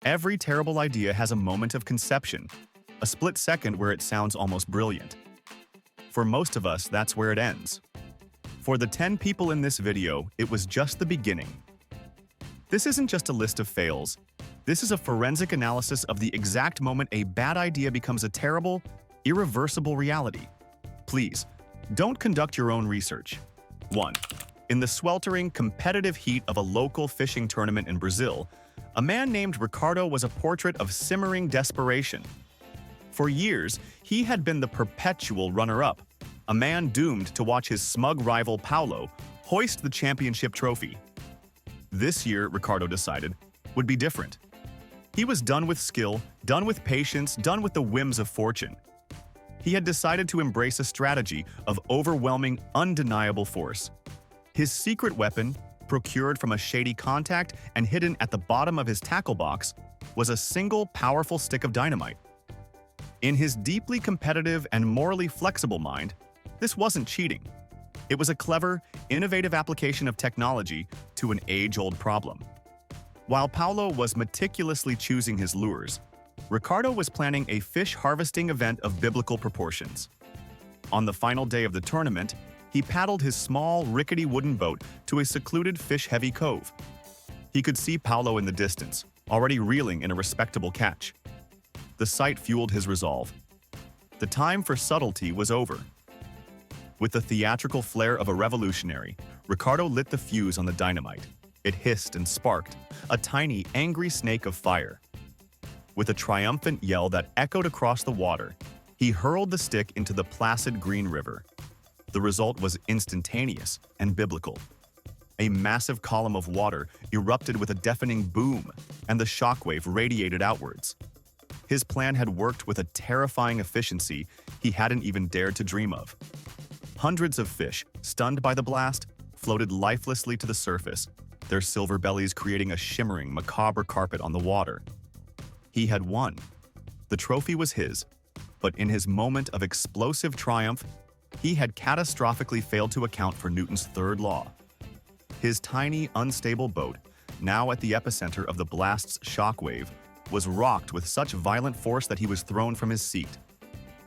Every terrible idea has a moment of conception, a split second where it sounds almost brilliant. For most of us, that's where it ends. For the 10 people in this video, it was just the beginning. This isn't just a list of fails. This is a forensic analysis of the exact moment a bad idea becomes a terrible, irreversible reality. Please, don't conduct your own research. 1. In the sweltering, competitive heat of a local fishing tournament in Brazil, a man named Ricardo was a portrait of simmering desperation. For years, he had been the perpetual runner-up, a man doomed to watch his smug rival Paulo hoist the championship trophy. This year, Ricardo decided, would be different. He was done with skill, done with patience, done with the whims of fortune. He had decided to embrace a strategy of overwhelming, undeniable force. His secret weapon, procured from a shady contact and hidden at the bottom of his tackle box, was a single powerful stick of dynamite. In his deeply competitive and morally flexible mind, this wasn't cheating. It was a clever, innovative application of technology to an age-old problem. While Paulo was meticulously choosing his lures, Ricardo was planning a fish harvesting event of biblical proportions. On the final day of the tournament, he paddled his small, rickety wooden boat to a secluded fish-heavy cove. He could see Paulo in the distance, already reeling in a respectable catch. The sight fueled his resolve. The time for subtlety was over. With the theatrical flair of a revolutionary, Ricardo lit the fuse on the dynamite. It hissed and sparked, a tiny, angry snake of fire. With a triumphant yell that echoed across the water, he hurled the stick into the placid green river. The result was instantaneous and biblical. A massive column of water erupted with a deafening boom, and the shockwave radiated outwards. His plan had worked with a terrifying efficiency he hadn't even dared to dream of. Hundreds of fish, stunned by the blast, floated lifelessly to the surface, their silver bellies creating a shimmering, macabre carpet on the water. He had won. The trophy was his, but in his moment of explosive triumph, he had catastrophically failed to account for Newton's third law. His tiny, unstable boat, now at the epicenter of the blast's shockwave, was rocked with such violent force that he was thrown from his seat.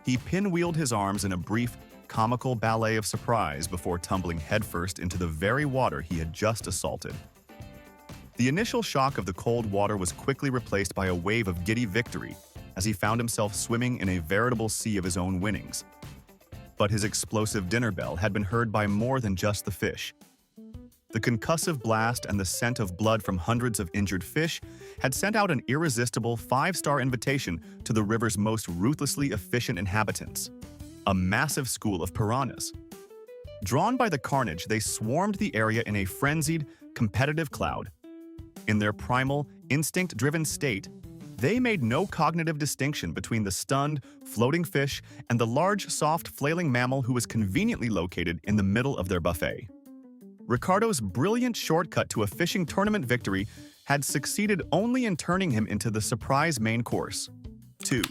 He pinwheeled his arms in a brief, comical ballet of surprise before tumbling headfirst into the very water he had just assaulted. The initial shock of the cold water was quickly replaced by a wave of giddy victory as he found himself swimming in a veritable sea of his own winnings. But his explosive dinner bell had been heard by more than just the fish. The concussive blast and the scent of blood from hundreds of injured fish had sent out an irresistible 5-star invitation to the river's most ruthlessly efficient inhabitants, a massive school of piranhas. Drawn by the carnage, they swarmed the area in a frenzied, competitive cloud. In their primal, instinct-driven state, they made no cognitive distinction between the stunned, floating fish and the large, soft, flailing mammal who was conveniently located in the middle of their buffet. Ricardo's brilliant shortcut to a fishing tournament victory had succeeded only in turning him into the surprise main course. 2.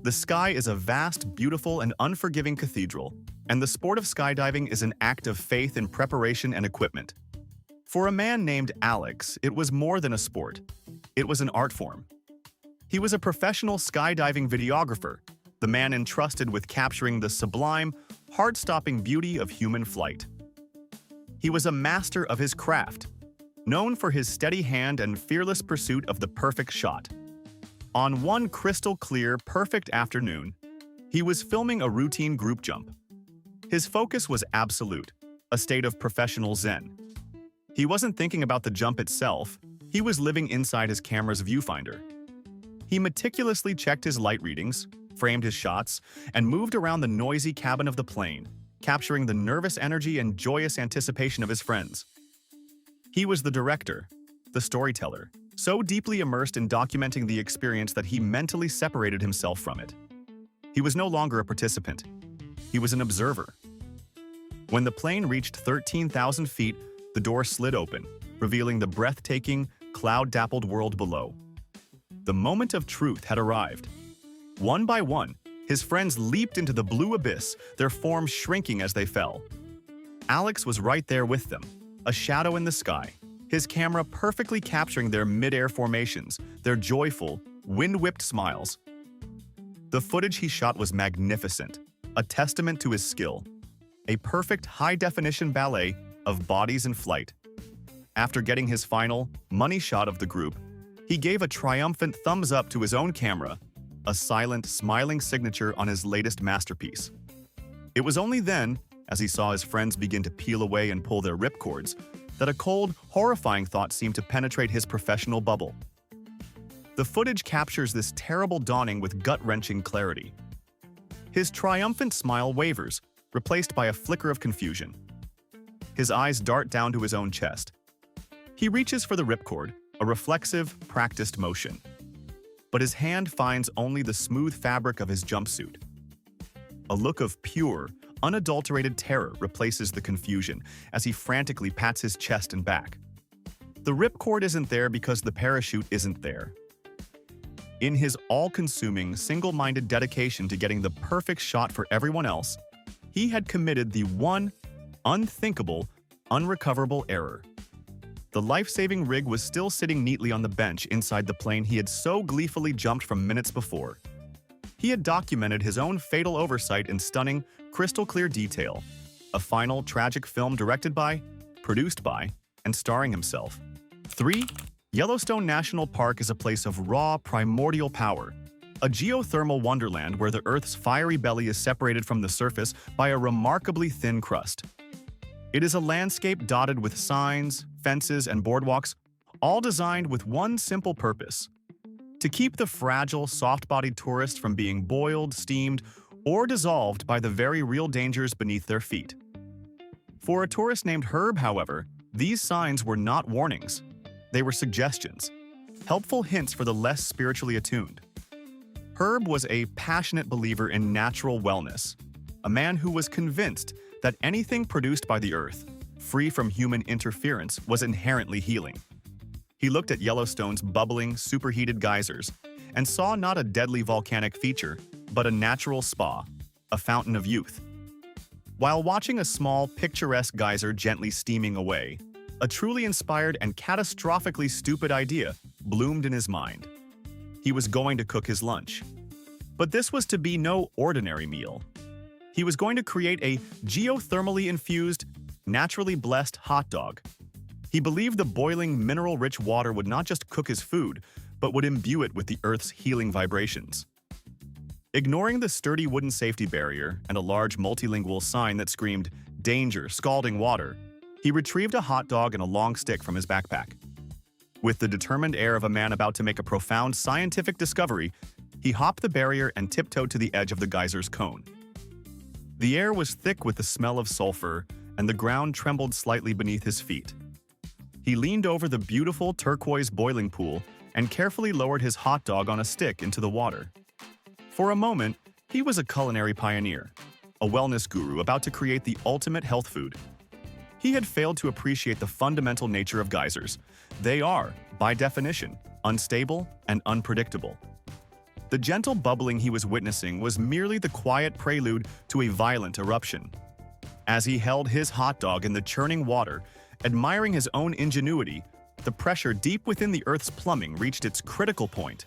The sky is a vast, beautiful, and unforgiving cathedral, and the sport of skydiving is an act of faith in preparation and equipment. For a man named Alex, it was more than a sport. It was an art form. He was a professional skydiving videographer, the man entrusted with capturing the sublime, heart-stopping beauty of human flight. He was a master of his craft, known for his steady hand and fearless pursuit of the perfect shot. On one crystal-clear, perfect afternoon, he was filming a routine group jump. His focus was absolute, a state of professional zen. He wasn't thinking about the jump itself, he was living inside his camera's viewfinder. He meticulously checked his light readings, framed his shots, and moved around the noisy cabin of the plane, capturing the nervous energy and joyous anticipation of his friends. He was the director, the storyteller, so deeply immersed in documenting the experience that he mentally separated himself from it. He was no longer a participant. He was an observer. When the plane reached 13,000 feet, the door slid open, revealing the breathtaking, cloud-dappled world below. The moment of truth had arrived. One by one, his friends leaped into the blue abyss, their forms shrinking as they fell. Alex was right there with them, a shadow in the sky, his camera perfectly capturing their mid-air formations, their joyful, wind-whipped smiles. The footage he shot was magnificent, a testament to his skill, a perfect high-definition ballet of bodies in flight. After getting his final, money shot of the group, he gave a triumphant thumbs up to his own camera, a silent, smiling signature on his latest masterpiece. It was only then, as he saw his friends begin to peel away and pull their ripcords, that a cold, horrifying thought seemed to penetrate his professional bubble. The footage captures this terrible dawning with gut-wrenching clarity. His triumphant smile wavers, replaced by a flicker of confusion. His eyes dart down to his own chest. He reaches for the ripcord, a reflexive, practiced motion. But his hand finds only the smooth fabric of his jumpsuit. A look of pure, unadulterated terror replaces the confusion as he frantically pats his chest and back. The ripcord isn't there because the parachute isn't there. In his all-consuming, single-minded dedication to getting the perfect shot for everyone else, he had committed the one unthinkable, unrecoverable error. The life-saving rig was still sitting neatly on the bench inside the plane he had so gleefully jumped from minutes before. He had documented his own fatal oversight in stunning, crystal-clear detail, a final, tragic film directed by, produced by, and starring himself. 3. Yellowstone National Park is a place of raw, primordial power, a geothermal wonderland where the Earth's fiery belly is separated from the surface by a remarkably thin crust. It is a landscape dotted with signs, fences, and boardwalks, all designed with one simple purpose: to keep the fragile, soft-bodied tourist from being boiled, steamed, or dissolved by the very real dangers beneath their feet. For a tourist named Herb, however, these signs were not warnings. They were suggestions, helpful hints for the less spiritually attuned. Herb was a passionate believer in natural wellness, a man who was convinced that anything produced by the earth, free from human interference, was inherently healing. He looked at Yellowstone's bubbling, superheated geysers and saw not a deadly volcanic feature, but a natural spa, a fountain of youth. While watching a small, picturesque geyser gently steaming away, a truly inspired and catastrophically stupid idea bloomed in his mind. He was going to cook his lunch. But this was to be no ordinary meal. He was going to create a geothermally infused, naturally blessed hot dog. He believed the boiling, mineral-rich water would not just cook his food, but would imbue it with the Earth's healing vibrations. Ignoring the sturdy wooden safety barrier and a large multilingual sign that screamed, "Danger, scalding water," he retrieved a hot dog and a long stick from his backpack. With the determined air of a man about to make a profound scientific discovery, he hopped the barrier and tiptoed to the edge of the geyser's cone. The air was thick with the smell of sulfur, and the ground trembled slightly beneath his feet. He leaned over the beautiful turquoise boiling pool and carefully lowered his hot dog on a stick into the water. For a moment, he was a culinary pioneer, a wellness guru about to create the ultimate health food. He had failed to appreciate the fundamental nature of geysers. They are, by definition, unstable and unpredictable. The gentle bubbling he was witnessing was merely the quiet prelude to a violent eruption. As he held his hot dog in the churning water, admiring his own ingenuity, the pressure deep within the Earth's plumbing reached its critical point.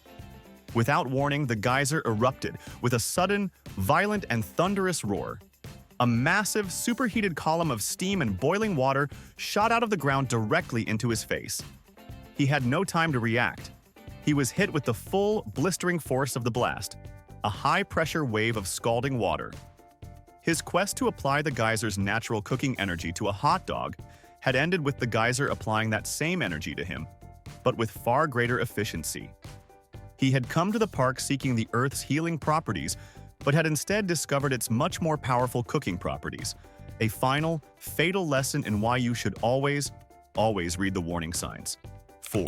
Without warning, the geyser erupted with a sudden, violent, and thunderous roar. A massive, superheated column of steam and boiling water shot out of the ground directly into his face. He had no time to react. He was hit with the full, blistering force of the blast, a high-pressure wave of scalding water. His quest to apply the geyser's natural cooking energy to a hot dog had ended with the geyser applying that same energy to him, but with far greater efficiency. He had come to the park seeking the Earth's healing properties, but had instead discovered its much more powerful cooking properties, a final, fatal lesson in why you should always read the warning signs. 4.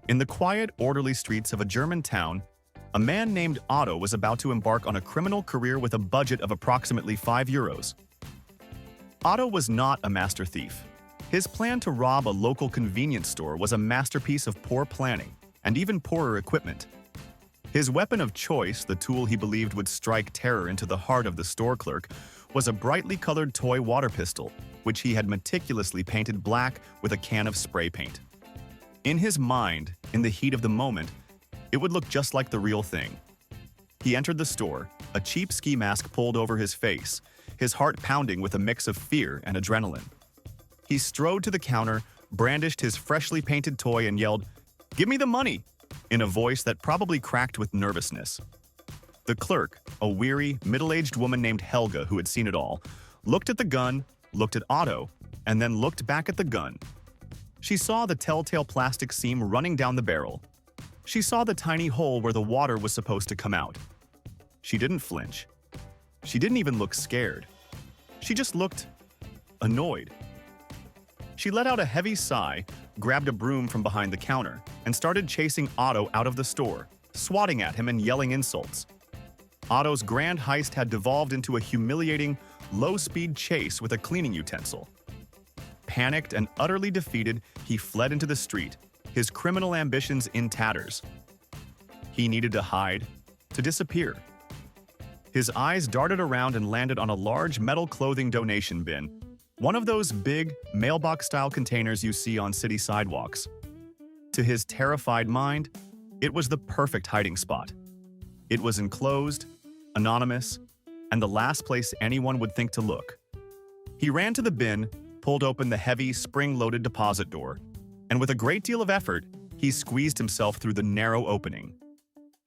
In the quiet, orderly streets of a German town, a man named Otto was about to embark on a criminal career with a budget of approximately €5. Otto was not a master thief. His plan to rob a local convenience store was a masterpiece of poor planning and even poorer equipment. His weapon of choice, the tool he believed would strike terror into the heart of the store clerk, was a brightly colored toy water pistol, which he had meticulously painted black with a can of spray paint. In his mind, in the heat of the moment, it would look just like the real thing. He entered the store, a cheap ski mask pulled over his face, his heart pounding with a mix of fear and adrenaline. He strode to the counter, brandished his freshly painted toy and yelled, "Give me the money!" in a voice that probably cracked with nervousness. The clerk, a weary, middle-aged woman named Helga who had seen it all, looked at the gun, looked at Otto, and then looked back at the gun. She saw the telltale plastic seam running down the barrel. She saw the tiny hole where the water was supposed to come out. She didn't flinch. She didn't even look scared. She just looked annoyed. She let out a heavy sigh, grabbed a broom from behind the counter, and started chasing Otto out of the store, swatting at him and yelling insults. Otto's grand heist had devolved into a humiliating, low-speed chase with a cleaning utensil. Panicked and utterly defeated, he fled into the street, his criminal ambitions in tatters. He needed to hide, to disappear. His eyes darted around and landed on a large metal clothing donation bin, one of those big, mailbox-style containers you see on city sidewalks. To his terrified mind, it was the perfect hiding spot. It was enclosed, anonymous, and the last place anyone would think to look. He ran to the bin, pulled open the heavy, spring-loaded deposit door, and with a great deal of effort, he squeezed himself through the narrow opening.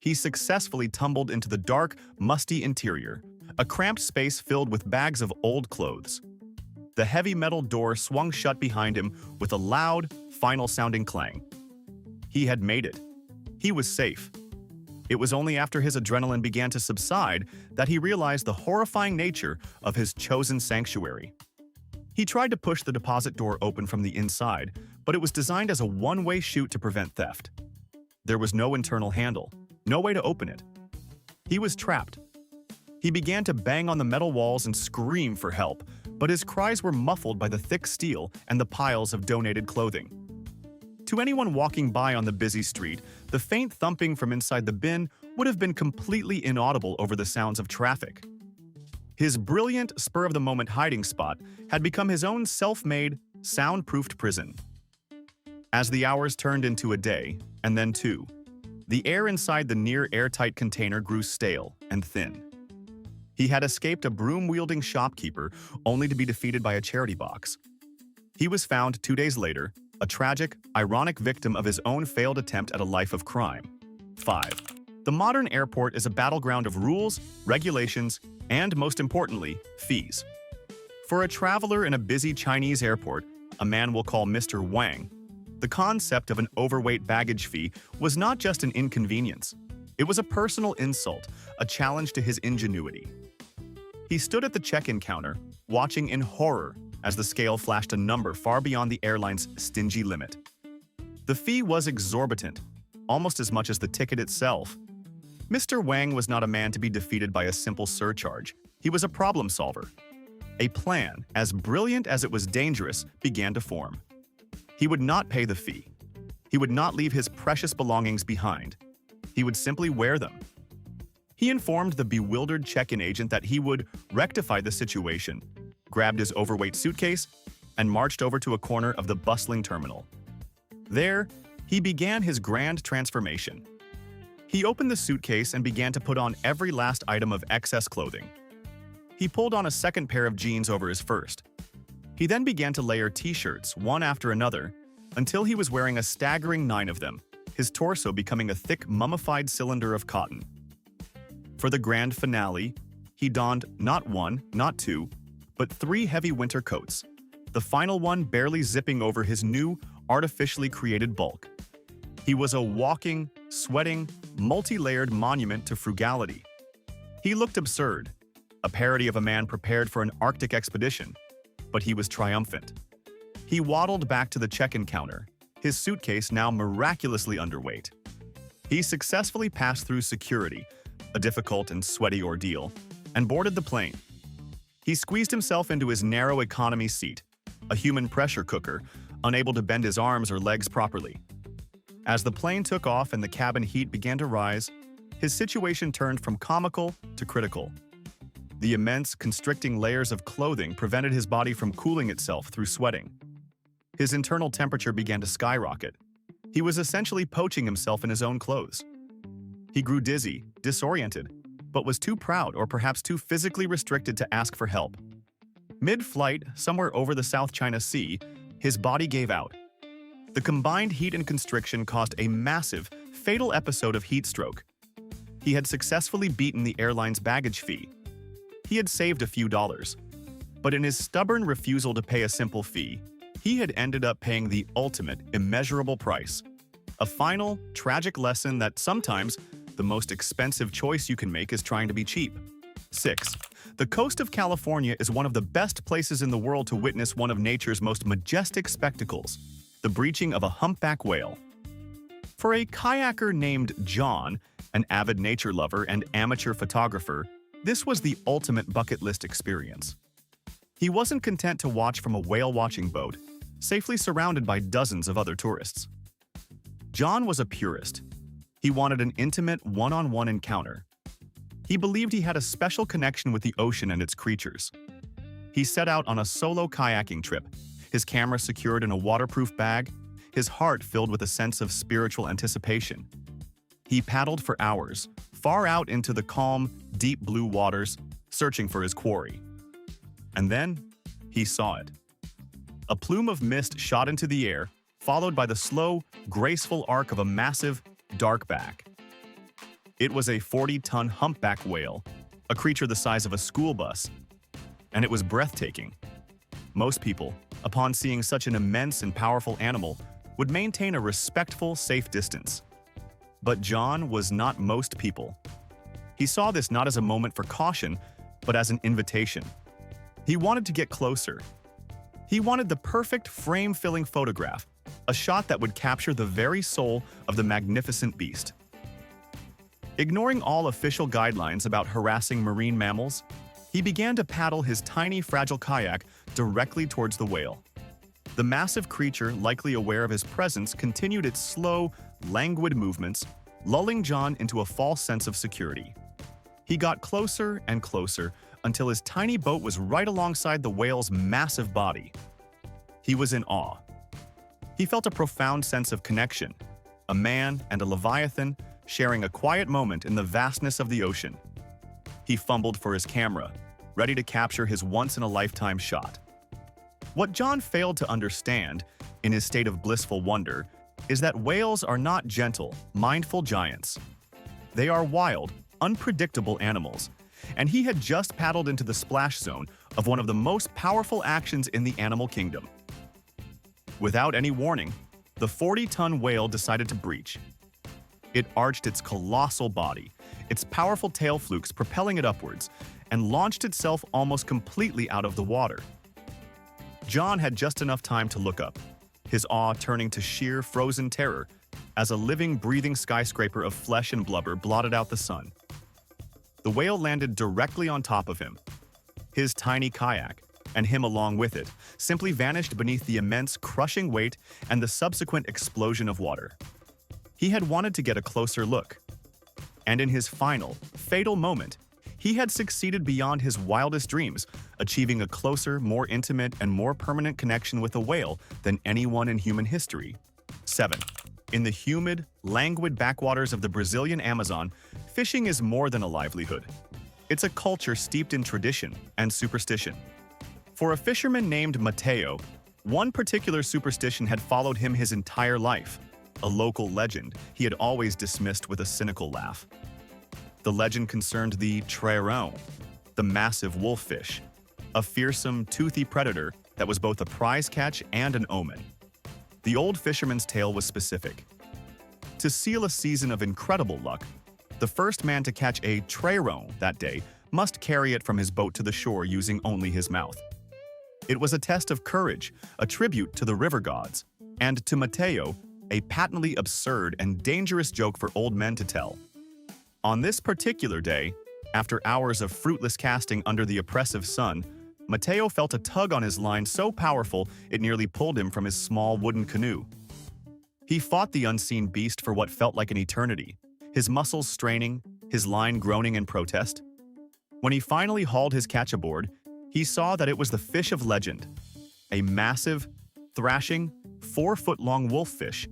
He successfully tumbled into the dark, musty interior, a cramped space filled with bags of old clothes. The heavy metal door swung shut behind him with a loud, final-sounding clang. He had made it. He was safe. It was only after his adrenaline began to subside that he realized the horrifying nature of his chosen sanctuary. He tried to push the deposit door open from the inside, but it was designed as a one-way chute to prevent theft. There was no internal handle, no way to open it. He was trapped. He began to bang on the metal walls and scream for help, but his cries were muffled by the thick steel and the piles of donated clothing. To anyone walking by on the busy street, the faint thumping from inside the bin would have been completely inaudible over the sounds of traffic. His brilliant, spur-of-the-moment hiding spot had become his own self-made, soundproofed prison. As the hours turned into a day, and then two, the air inside the near-airtight container grew stale and thin. He had escaped a broom-wielding shopkeeper only to be defeated by a charity box. He was found 2 days later, a tragic, ironic victim of his own failed attempt at a life of crime. 5. The modern airport is a battleground of rules, regulations, and, most importantly, fees. For a traveler in a busy Chinese airport, a man we'll call Mr. Wang, the concept of an overweight baggage fee was not just an inconvenience. It was a personal insult, a challenge to his ingenuity. He stood at the check-in counter, watching in horror as the scale flashed a number far beyond the airline's stingy limit. The fee was exorbitant, almost as much as the ticket itself. Mr. Wang was not a man to be defeated by a simple surcharge. He was a problem solver. A plan, as brilliant as it was dangerous, began to form. He would not pay the fee. He would not leave his precious belongings behind. He would simply wear them. He informed the bewildered check-in agent that he would rectify the situation, grabbed his overweight suitcase, and marched over to a corner of the bustling terminal. There, he began his grand transformation. He opened the suitcase and began to put on every last item of excess clothing. He pulled on a second pair of jeans over his first. He then began to layer t-shirts, one after another, until he was wearing a staggering 9 of them, his torso becoming a thick, mummified cylinder of cotton. For the grand finale, he donned not 1, not 2, but 3 heavy winter coats, the final one barely zipping over his new, artificially created bulk. He was a walking, sweating, multi-layered monument to frugality. He looked absurd, a parody of a man prepared for an Arctic expedition, but he was triumphant. He waddled back to the check-in counter, his suitcase now miraculously underweight. He successfully passed through security, a difficult and sweaty ordeal, and boarded the plane. He squeezed himself into his narrow economy seat, a human pressure cooker, unable to bend his arms or legs properly. As the plane took off and the cabin heat began to rise, his situation turned from comical to critical. The immense, constricting layers of clothing prevented his body from cooling itself through sweating. His internal temperature began to skyrocket. He was essentially poaching himself in his own clothes. He grew dizzy, disoriented, but was too proud or perhaps too physically restricted to ask for help. Mid-flight, somewhere over the South China Sea, his body gave out. The combined heat and constriction caused a massive, fatal episode of heat stroke. He had successfully beaten the airline's baggage fee. He had saved a few dollars. But in his stubborn refusal to pay a simple fee, he had ended up paying the ultimate, immeasurable price. A final, tragic lesson that sometimes the most expensive choice you can make is trying to be cheap. 6. The coast of California is one of the best places in the world to witness one of nature's most majestic spectacles, the breaching of a humpback whale. For a kayaker named John, an avid nature lover and amateur photographer, this was the ultimate bucket list experience. He wasn't content to watch from a whale-watching boat, safely surrounded by dozens of other tourists. John was a purist. He wanted an intimate, one-on-one encounter. He believed he had a special connection with the ocean and its creatures. He set out on a solo kayaking trip, his camera secured in a waterproof bag, his heart filled with a sense of spiritual anticipation. He paddled for hours, far out into the calm, deep blue waters, searching for his quarry. And then, he saw it. A plume of mist shot into the air, followed by the slow, graceful arc of a massive, dark back. It was a 40-ton humpback whale, a creature the size of a school bus, and it was breathtaking. Most people, upon seeing such an immense and powerful animal, would maintain a respectful, safe distance. But John was not most people. He saw this not as a moment for caution, but as an invitation. He wanted to get closer. He wanted the perfect frame-filling photograph, a shot that would capture the very soul of the magnificent beast. Ignoring all official guidelines about harassing marine mammals, he began to paddle his tiny, fragile kayak directly towards the whale. The massive creature, likely aware of his presence, continued its slow, languid movements, lulling John into a false sense of security. He got closer and closer until his tiny boat was right alongside the whale's massive body. He was in awe. He felt a profound sense of connection, a man and a leviathan sharing a quiet moment in the vastness of the ocean. He fumbled for his camera, ready to capture his once-in-a-lifetime shot. What John failed to understand, in his state of blissful wonder, is that whales are not gentle, mindful giants. They are wild, unpredictable animals, and he had just paddled into the splash zone of one of the most powerful actions in the animal kingdom. Without any warning, the 40-ton whale decided to breach. It arched its colossal body, its powerful tail flukes propelling it upwards, and launched itself almost completely out of the water. John had just enough time to look up, his awe turning to sheer, frozen terror as a living, breathing skyscraper of flesh and blubber blotted out the sun. The whale landed directly on top of him. His tiny kayak, and him along with it, simply vanished beneath the immense, crushing weight and the subsequent explosion of water. He had wanted to get a closer look. And in his final, fatal moment, he had succeeded beyond his wildest dreams, achieving a closer, more intimate, and more permanent connection with a whale than anyone in human history. 7. In the humid, languid backwaters of the Brazilian Amazon, fishing is more than a livelihood. It's a culture steeped in tradition and superstition. For a fisherman named Mateo, one particular superstition had followed him his entire life, a local legend he had always dismissed with a cynical laugh. The legend concerned the trairão, the massive wolffish, a fearsome, toothy predator that was both a prize catch and an omen. The old fisherman's tale was specific. To seal a season of incredible luck, the first man to catch a trairão that day must carry it from his boat to the shore using only his mouth. It was a test of courage, a tribute to the river gods, and to Mateo, a patently absurd and dangerous joke for old men to tell. On this particular day, after hours of fruitless casting under the oppressive sun, Mateo felt a tug on his line so powerful it nearly pulled him from his small wooden canoe. He fought the unseen beast for what felt like an eternity, his muscles straining, his line groaning in protest. When he finally hauled his catch aboard, he saw that it was the fish of legend, a massive, thrashing, 4-foot-long wolffish,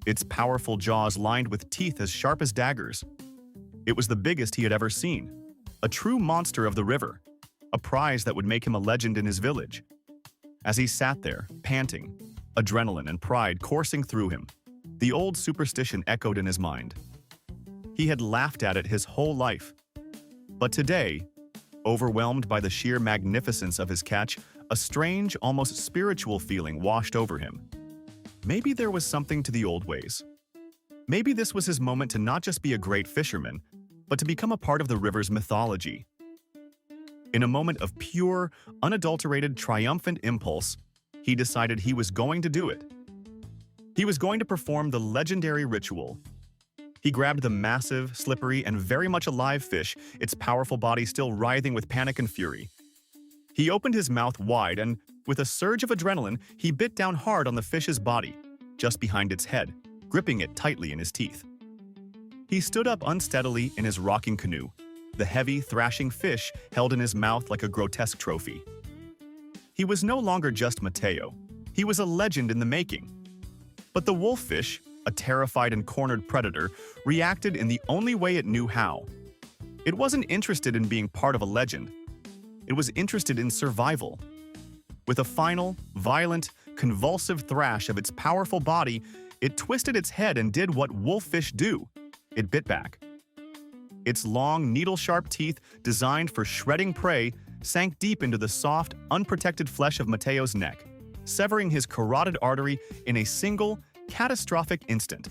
its powerful jaws lined with teeth as sharp as daggers. It was the biggest he had ever seen, a true monster of the river, a prize that would make him a legend in his village. As he sat there, panting, adrenaline and pride coursing through him, the old superstition echoed in his mind. He had laughed at it his whole life. But today, overwhelmed by the sheer magnificence of his catch, a strange, almost spiritual feeling washed over him. Maybe there was something to the old ways. Maybe this was his moment to not just be a great fisherman, but to become a part of the river's mythology. In a moment of pure, unadulterated, triumphant impulse, he decided he was going to do it. He was going to perform the legendary ritual. He grabbed the massive, slippery, and very much alive fish, its powerful body still writhing with panic and fury. He opened his mouth wide and, with a surge of adrenaline, he bit down hard on the fish's body, just behind its head, gripping it tightly in his teeth. He stood up unsteadily in his rocking canoe, the heavy, thrashing fish held in his mouth like a grotesque trophy. He was no longer just Mateo. He was a legend in the making. But the wolffish, a terrified and cornered predator, reacted in the only way it knew how. It wasn't interested in being part of a legend. It was interested in survival. With a final, violent, convulsive thrash of its powerful body, it twisted its head and did what wolffish do. It bit back. Its long, needle-sharp teeth, designed for shredding prey, sank deep into the soft, unprotected flesh of Mateo's neck, severing his carotid artery in a single, catastrophic instant.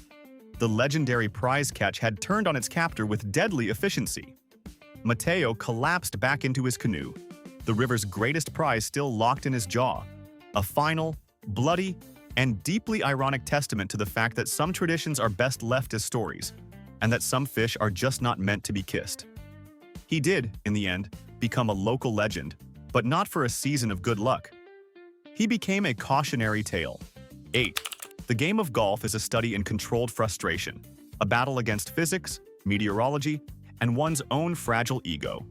The legendary prize catch had turned on its captor with deadly efficiency. Mateo collapsed back into his canoe, the river's greatest prize still locked in his jaw, a final, bloody, and deeply ironic testament to the fact that some traditions are best left as stories, and that some fish are just not meant to be kissed. He did, in the end, become a local legend, but not for a season of good luck. He became a cautionary tale. 8. The game of golf is a study in controlled frustration, a battle against physics, meteorology, and one's own fragile ego.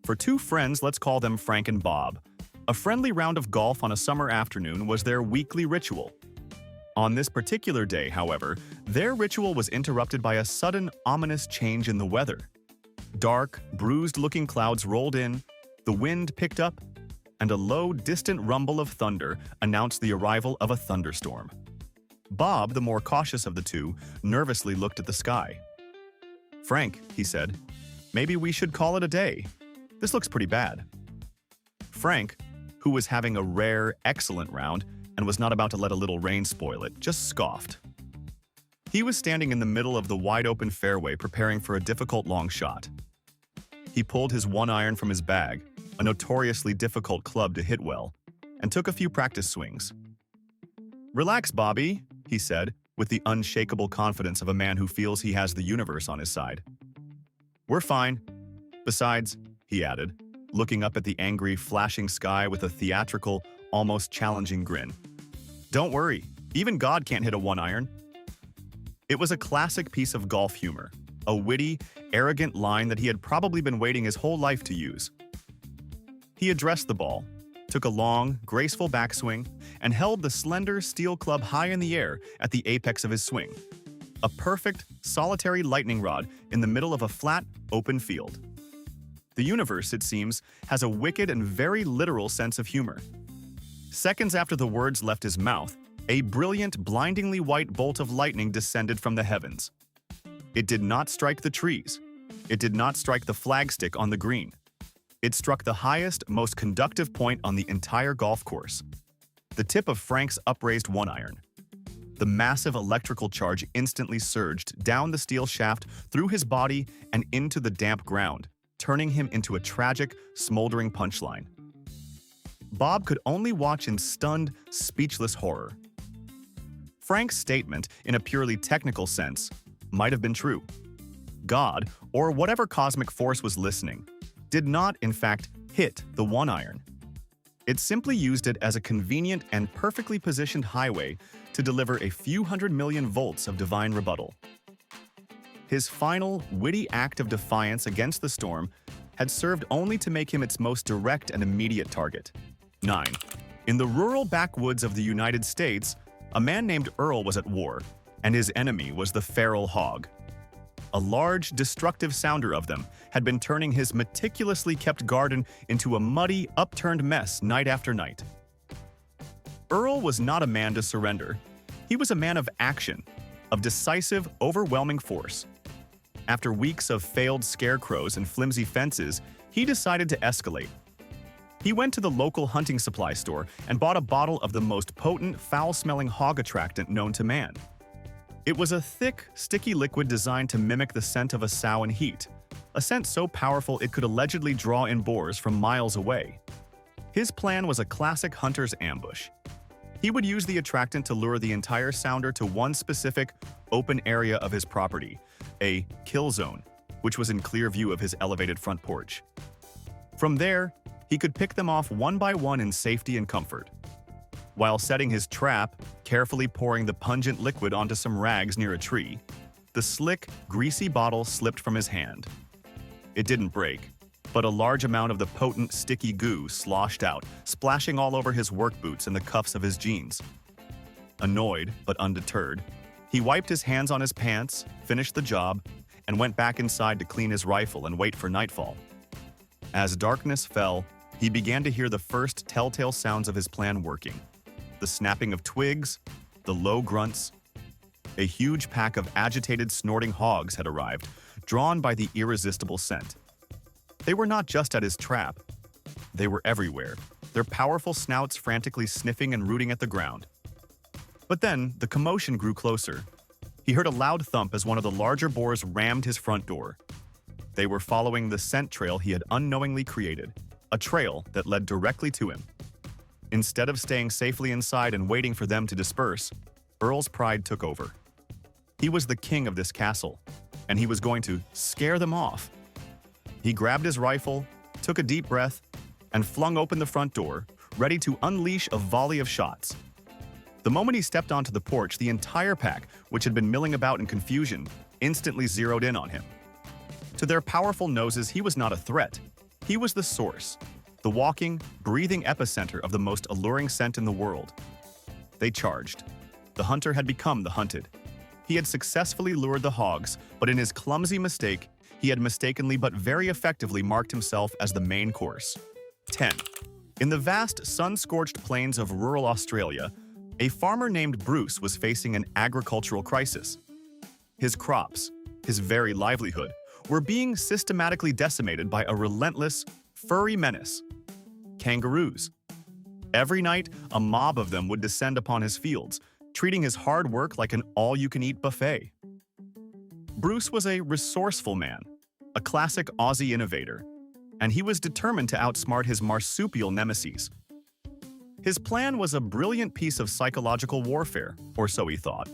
For two friends, let's call them Frank and Bob, a friendly round of golf on a summer afternoon was their weekly ritual. On this particular day, however, their ritual was interrupted by a sudden, ominous change in the weather. Dark, bruised-looking clouds rolled in, the wind picked up, and a low, distant rumble of thunder announced the arrival of a thunderstorm. Bob, the more cautious of the two, nervously looked at the sky. "Frank," he said, "maybe we should call it a day. This looks pretty bad." Frank, who was having a rare, excellent round and was not about to let a little rain spoil it, just scoffed. He was standing in the middle of the wide-open fairway preparing for a difficult long shot. He pulled his one iron from his bag, a notoriously difficult club to hit well, and took a few practice swings. "Relax, Bobby," he said, with the unshakable confidence of a man who feels he has the universe on his side. "We're fine. Besides," he added, looking up at the angry, flashing sky with a theatrical, almost challenging grin, "don't worry, even God can't hit a one-iron." It was a classic piece of golf humor, a witty, arrogant line that he had probably been waiting his whole life to use. He addressed the ball, took a long, graceful backswing, and held the slender steel club high in the air at the apex of his swing, a perfect, solitary lightning rod in the middle of a flat, open field. The universe, it seems, has a wicked and very literal sense of humor. Seconds after the words left his mouth, a brilliant, blindingly white bolt of lightning descended from the heavens. It did not strike the trees. It did not strike the flagstick on the green. It struck the highest, most conductive point on the entire golf course, the tip of Frank's upraised one-iron. The massive electrical charge instantly surged down the steel shaft through his body and into the damp ground, turning him into a tragic, smoldering punchline. Bob could only watch in stunned, speechless horror. Frank's statement, in a purely technical sense, might have been true. God, or whatever cosmic force was listening, did not, in fact, hit the one-iron. It simply used it as a convenient and perfectly positioned highway to deliver a few 100 million volts of divine rebuttal. His final, witty act of defiance against the storm had served only to make him its most direct and immediate target. 9. In the rural backwoods of the United States, a man named Earl was at war, and his enemy was the feral hog. A large, destructive sounder of them had been turning his meticulously kept garden into a muddy, upturned mess night after night. Earl was not a man to surrender. He was a man of action, of decisive, overwhelming force. After weeks of failed scarecrows and flimsy fences, he decided to escalate. He went to the local hunting supply store and bought a bottle of the most potent, foul-smelling hog attractant known to man. It was a thick, sticky liquid designed to mimic the scent of a sow in heat, a scent so powerful it could allegedly draw in boars from miles away. His plan was a classic hunter's ambush. He would use the attractant to lure the entire sounder to one specific, open area of his property, a kill zone, which was in clear view of his elevated front porch. From there, he could pick them off one by one in safety and comfort. While setting his trap, carefully pouring the pungent liquid onto some rags near a tree, the slick, greasy bottle slipped from his hand. It didn't break, but a large amount of the potent, sticky goo sloshed out, splashing all over his work boots and the cuffs of his jeans. Annoyed, but undeterred, he wiped his hands on his pants, finished the job, and went back inside to clean his rifle and wait for nightfall. As darkness fell, he began to hear the first telltale sounds of his plan working. The snapping of twigs, the low grunts. A huge pack of agitated, snorting hogs had arrived, drawn by the irresistible scent. They were not just at his trap. They were everywhere, their powerful snouts frantically sniffing and rooting at the ground. But then, the commotion grew closer. He heard a loud thump as one of the larger boars rammed his front door. They were following the scent trail he had unknowingly created, a trail that led directly to him. Instead of staying safely inside and waiting for them to disperse, Earl's pride took over. He was the king of this castle, and he was going to scare them off. He grabbed his rifle, took a deep breath, and flung open the front door, ready to unleash a volley of shots. The moment he stepped onto the porch, the entire pack, which had been milling about in confusion, instantly zeroed in on him. To their powerful noses, he was not a threat. He was the source, the walking, breathing epicenter of the most alluring scent in the world. They charged. The hunter had become the hunted. He had successfully lured the hogs, but in his clumsy mistake, he had mistakenly but very effectively marked himself as the main course. 10. In the vast, sun-scorched plains of rural Australia, a farmer named Bruce was facing an agricultural crisis. His crops, his very livelihood, were being systematically decimated by a relentless, furry menace: kangaroos. Every night, a mob of them would descend upon his fields, treating his hard work like an all-you-can-eat buffet. Bruce was a resourceful man, a classic Aussie innovator, and he was determined to outsmart his marsupial nemesis. His plan was a brilliant piece of psychological warfare, or so he thought.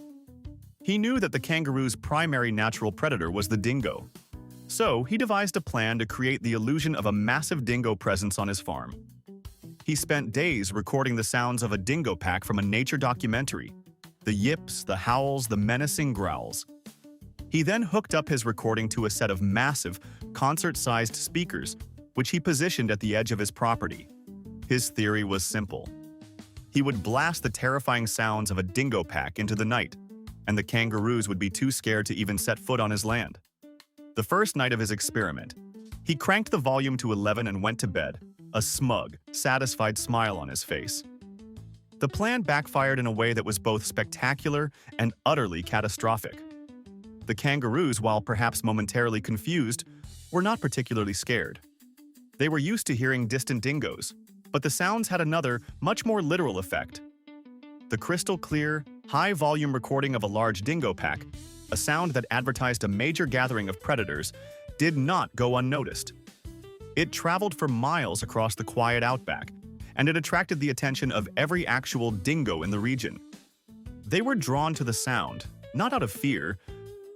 He knew that the kangaroo's primary natural predator was the dingo. So, he devised a plan to create the illusion of a massive dingo presence on his farm. He spent days recording the sounds of a dingo pack from a nature documentary: the yips, the howls, the menacing growls. He then hooked up his recording to a set of massive, concert-sized speakers, which he positioned at the edge of his property. His theory was simple. He would blast the terrifying sounds of a dingo pack into the night, and the kangaroos would be too scared to even set foot on his land. The first night of his experiment, he cranked the volume to 11 and went to bed, a smug, satisfied smile on his face. The plan backfired in a way that was both spectacular and utterly catastrophic. The kangaroos, while perhaps momentarily confused, were not particularly scared. They were used to hearing distant dingoes, but the sounds had another, much more literal effect. The crystal-clear, high-volume recording of a large dingo pack, a sound that advertised a major gathering of predators, did not go unnoticed. It traveled for miles across the quiet outback, and it attracted the attention of every actual dingo in the region. They were drawn to the sound, not out of fear,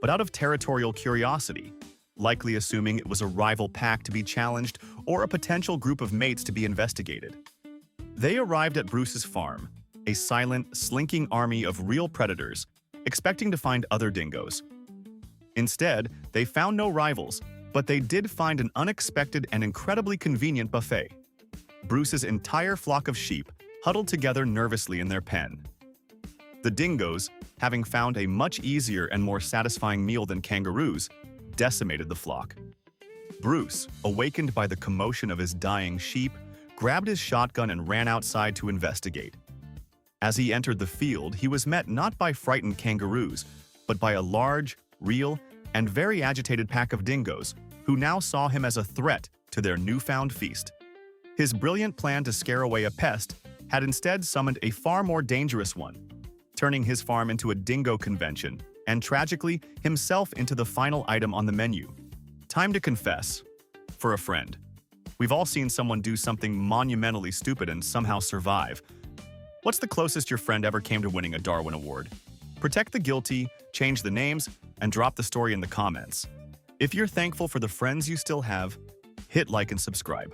but out of territorial curiosity, likely assuming it was a rival pack to be challenged or a potential group of mates to be investigated. They arrived at Bruce's farm, a silent, slinking army of real predators, expecting to find other dingoes. Instead, they found no rivals, but they did find an unexpected and incredibly convenient buffet: Bruce's entire flock of sheep huddled together nervously in their pen. The dingoes, having found a much easier and more satisfying meal than kangaroos, decimated the flock. Bruce, awakened by the commotion of his dying sheep, grabbed his shotgun and ran outside to investigate. As he entered the field, he was met not by frightened kangaroos, but by a large, real, and very agitated pack of dingoes, who now saw him as a threat to their newfound feast. His brilliant plan to scare away a pest had instead summoned a far more dangerous one, turning his farm into a dingo convention, and tragically, himself into the final item on the menu. Time to confess. For a friend. We've all seen someone do something monumentally stupid and somehow survive. What's the closest your friend ever came to winning a Darwin Award? Protect the guilty, change the names, and drop the story in the comments. If you're thankful for the friends you still have, hit like and subscribe.